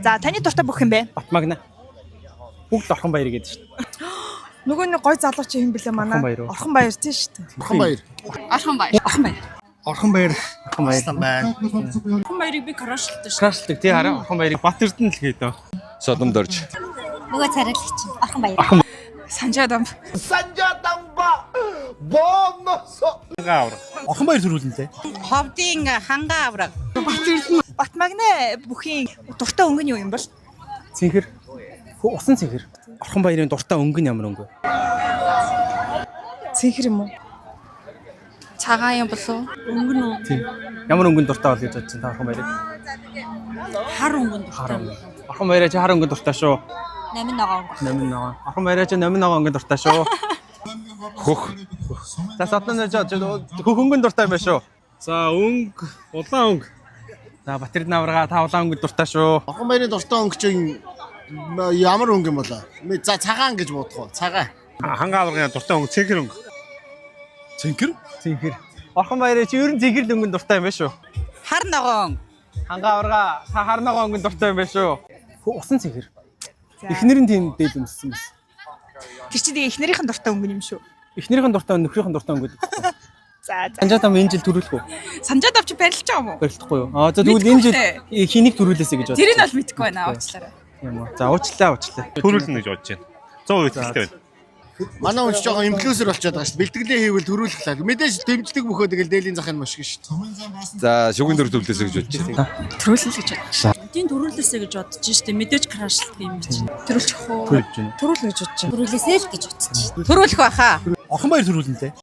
За таны дуртай бүх юм бэ? Батмагна. Бүгд Орхон баяр гэдэг шүү дээ. Нөгөө нэг гой залууч юм бэлээ манай. Орхон баяр тийм шүү дээ. Орхон баяр. Орхон баяр. Орхон баяр. Орхон баяр. Орхон баяр. Орхон баярыг би крашлдаг шүү. Крашлдаг тий хараа Орхон баярыг Бат Эрдэнэ л хийдөө. Содомдорж. Нөгөө царайлагч. Орхон баяр. Санжаадам. Орхон баяр төрүүлнэ. Ховдын хангаа авраг. Батмагна бүхийн дуртай өнгө нь юу юм бол? Цэнхэр. Усан цэнхэр. Орхон баярын дуртай өнгө нь ямар өнгө вэ? Цэнхэр юм уу? Цагаан юм болов? Өнгө нь үү? Тийм. Ямар өнгөнд дуртай бол гэж бодож байна та Орхон баярыг? Хар өнгөнд дуртай. Орхон баяраа чи хар өнгөнд дуртай шүү. Намин ногоо өнгө. Намин ногоо. Орхон баяраа чи намин ногоо өнгөнд дуртай шүү. Хөх. За сатнаа хөх өнгөнд дуртай юм байна шүү. За өнгө, улаан өнгө. За Бат Эрдэнэ аврага та улаан өнгөнд дуртай шүү. Орхон баярын дуртай өнгө чинь ямар өнгө юм болоо? За цагаан гэж бодох уу? Цагаан. Хангаа аврагын дуртай өнгө цэнхэр өнгө. Цэнхэр? Цэнхэр. Орхон баяраа чи ер нь цэнхэр л өнгөнд дуртай юм байна шүү. Хар ногоон. Хангаа аврага та хар ногоо өнгөнд дуртай юм байна шүү. Усан цэнхэр. Эхнэр нь тийм дээд өмссөн байсан. Тэр чинь тэгээ эхнэрийнхэн дуртай өнгө юм шүү. Эхнэрийн дуртай нөхрийнхэн дуртай өнгө гэдэг. За Санжаатам энэ жил төрүүлэх үү? санжаад авч барилж байгаа юм уу? Барилдахгүй юу? За тэгвэл энэ жил хэнийг төрүүлээсэй гэж бодсон. Тэр нь бол мэдэхгүй байна уучлаарай. юм уу. За уучлаа. Төрүүлнэ гэж бодож байна. 100% ихтэй байна. Манай хүн ч жоохон инфлюенсер болчиход байгаа шүү дээ. Бэлтгэлээ хийвэл төрүүлэх лаа. Мэдээж дэмждэг бөхөө тэгэл дээлийн захын машин шүү дээ. За шүгэн дөр төлөөсэй гэж бодож байна. Төрүүлнэ гэж байна. Эдийн төрүүлээсэй гэж бодож штэ мэдээж крашлдаг юм чинь. Төрүүлчих үү? Төрүүлж байна. Төрүүлнэ гэж бодож байна. Төрүүлээсэй л гэж утчих. Төрүүлэх байхаа. Орхон баяр төрүүлнэ лээ.